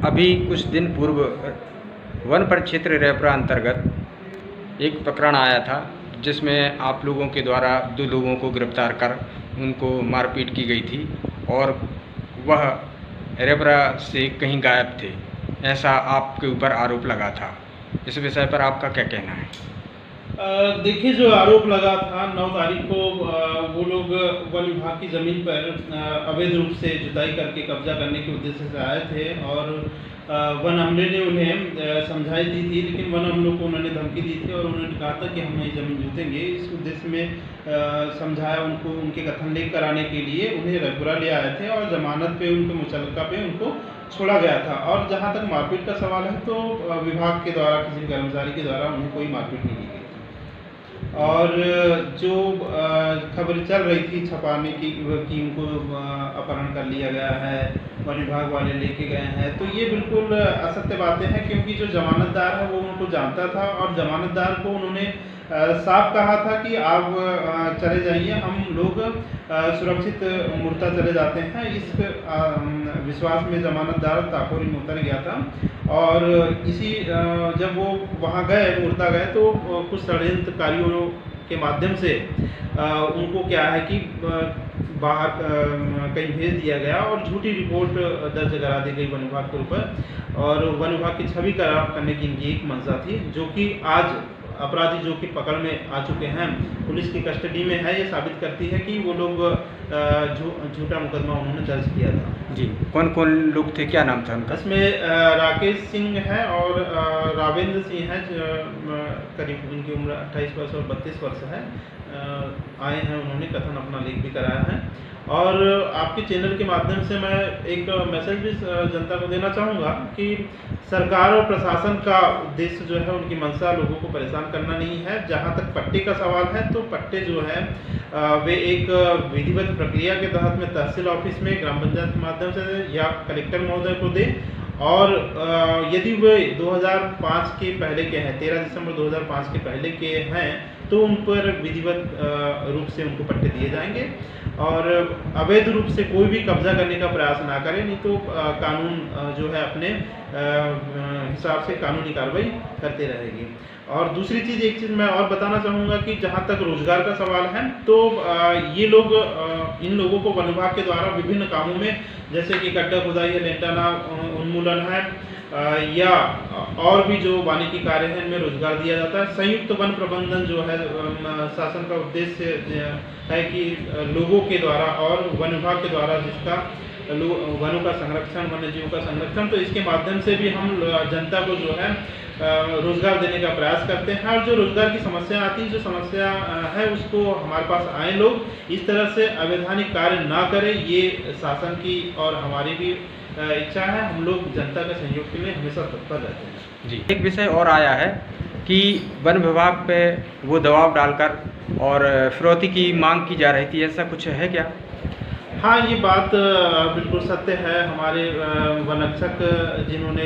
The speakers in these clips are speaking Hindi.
अभी कुछ दिन पूर्व वन परिक्षेत्र रेपरा अंतर्गत एक प्रकरण आया था जिसमें आप लोगों के द्वारा 2 लोगों को गिरफ्तार कर उनको मारपीट की गई थी और वह रेपरा से कहीं गायब थे, ऐसा आपके ऊपर आरोप लगा था। इस विषय पर आपका क्या कहना है? देखिए, जो आरोप लगा था 9 तारीख को वो लोग वन विभाग की ज़मीन पर अवैध रूप से जुताई करके कब्जा करने के उद्देश्य से आए थे और वन अमले ने उन्हें समझाई दी थी, लेकिन वन अमलों को उन्होंने धमकी दी थी और उन्होंने कहा था कि हम नहीं ज़मीन जूतेंगे। इस उद्देश्य में समझाया उनको, उनके कथन लेख कराने के लिए उन्हें रेपरा ले आए थे और ज़मानत पे उनके मुचलका पे उनको छोड़ा गया था। और जहाँ तक मारपीट का सवाल है तो विभाग के द्वारा किसी कर्मचारी के द्वारा उन्हें कोई मारपीट नहीं की गई। और जो खबर चल रही थी छपाने की कि उनको अपहरण कर लिया गया है, वन विभाग वाले लेके गए हैं, तो ये बिल्कुल असत्य बातें हैं, क्योंकि जो जमानतदार है वो उनको जानता था और जमानतदार को उन्होंने साफ कहा था कि आप चले जाइए, हम लोग सुरक्षित मुर्दा चले जाते हैं। इस विश्वास में जमानतदार ताकोरी में उतर गया था और इसी जब वो वहाँ गए, मुर्दा गए, तो कुछ षड्यंत्रकारियों के माध्यम से उनको क्या है कि बाहर कहीं भेज दिया गया और झूठी रिपोर्ट दर्ज करा दी गई वन विभाग के ऊपर और वन विभाग की छवि खराब करने की इनकी एक मंशा थी, जो कि आज अपराधी जो कि पकड़ में आ चुके हैं, पुलिस की कस्टडी में है। ये साबित करती है कि वो लोग झूठा मुकदमा उन्होंने दर्ज किया था। जी, कौन कौन लोग थे, क्या नाम था उनका? इसमें राकेश सिंह है और रावेंद्र सिंह है, करीब इनकी उम्र 28 वर्ष और 32 वर्ष है। आए हैं, उन्होंने कथन अपना लेख भी कराया है। और आपके चैनल के माध्यम से मैं एक मैसेज भी जनता को देना चाहूँगा कि सरकार और प्रशासन का उद्देश्य जो है, उनकी मंशा लोगों को परेशान करना नहीं है। जहाँ तक पट्टे का सवाल है तो पट्टे जो है वे एक विधिवत प्रक्रिया के तहत में तहसील ऑफिस में, ग्राम पंचायत के माध्यम से या कलेक्टर महोदय को दें। और यदि वे 2005 के पहले के हैं, 13 दिसंबर 2005 के पहले के हैं, तो उन पर विधिवत रूप से उनको पट्टे दिए जाएंगे और अवैध रूप से कोई भी कब्जा करने का प्रयास ना करें, नहीं तो कानून जो है अपने हिसाब से कानूनी कार्रवाई करते रहेगी। और दूसरी चीज़, एक चीज़ मैं और बताना चाहूँगा कि जहाँ तक रोजगार का सवाल है तो ये लोग इन लोगों को वन विभाग के द्वारा विभिन्न कामों में, जैसे कि गड्ढा खुदाई है, लेंटाना उन्मूलन है या और भी जो वानिकी कार्य है, इनमें रोजगार दिया जाता है। संयुक्त वन प्रबंधन जो है, शासन का उद्देश्य है कि लोगों के द्वारा और वन विभाग के द्वारा जिसका वनों का संरक्षण, वन्य जीवों का संरक्षण, तो इसके माध्यम से भी हम जनता को जो है रोजगार देने का प्रयास करते हैं। और जो रोजगार की समस्या आती है, जो समस्या है, उसको हमारे पास आए लोग, इस तरह से अवैधानिक कार्य ना करें, ये शासन की और हमारी भी इच्छा है। हम लोग जनता के सहयोग के लिए हमेशा तत्पर रहते हैं। जी, एक विषय और आया है कि वन विभाग पे वो दबाव डालकर और फिरौती की मांग की जा रही थी, ऐसा कुछ है क्या? हाँ, ये बात बिल्कुल सत्य है। हमारे वनरक्षक जिन्होंने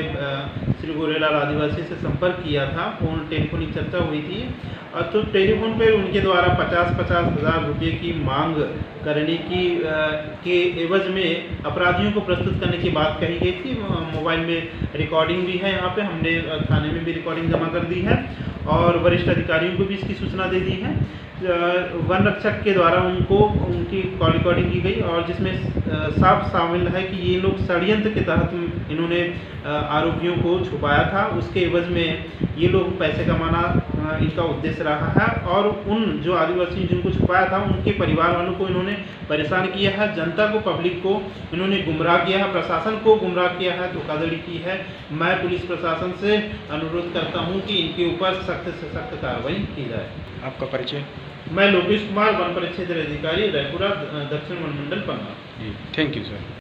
श्री गोरेलाल आदिवासी से संपर्क किया था, फोन टेलीफोनिक चर्चा हुई थी, तो टेलीफोन पे उनके द्वारा 50-50 हज़ार रुपये की मांग करने की के एवज में अपराधियों को प्रस्तुत करने की बात कही गई थी। मोबाइल में रिकॉर्डिंग भी है, यहाँ पे हमने थाने में भी रिकॉर्डिंग जमा कर दी है और वरिष्ठ अधिकारियों को भी इसकी सूचना दे दी है। वन रक्षक के द्वारा उनकी कॉल रिकॉर्डिंग की गई और जिसमें साफ शामिल है कि ये लोग षड्यंत्र के तहत इन्होंने आरोपियों को छुपाया था। उसके एवज में ये लोग पैसे कमाना इनका उद्देश्य रहा है और उन जो आदिवासी जिनको छुपाया था, उनके परिवार वालों को इन्होंने परेशान किया है। जनता को, पब्लिक को इन्होंने गुमराह किया है, प्रशासन को गुमराह किया है, धोखाधड़ी की है। मैं पुलिस प्रशासन से अनुरोध करता हूँ कि इनके ऊपर सख्त से सख्त कार्रवाई की जाए। आपका परिचय? मैं लोकेश कुमार, वन परिक्षेत्र अधिकारी, रेपरा, दक्षिण वन मंडल, पन्ना। जी, थैंक यू सर।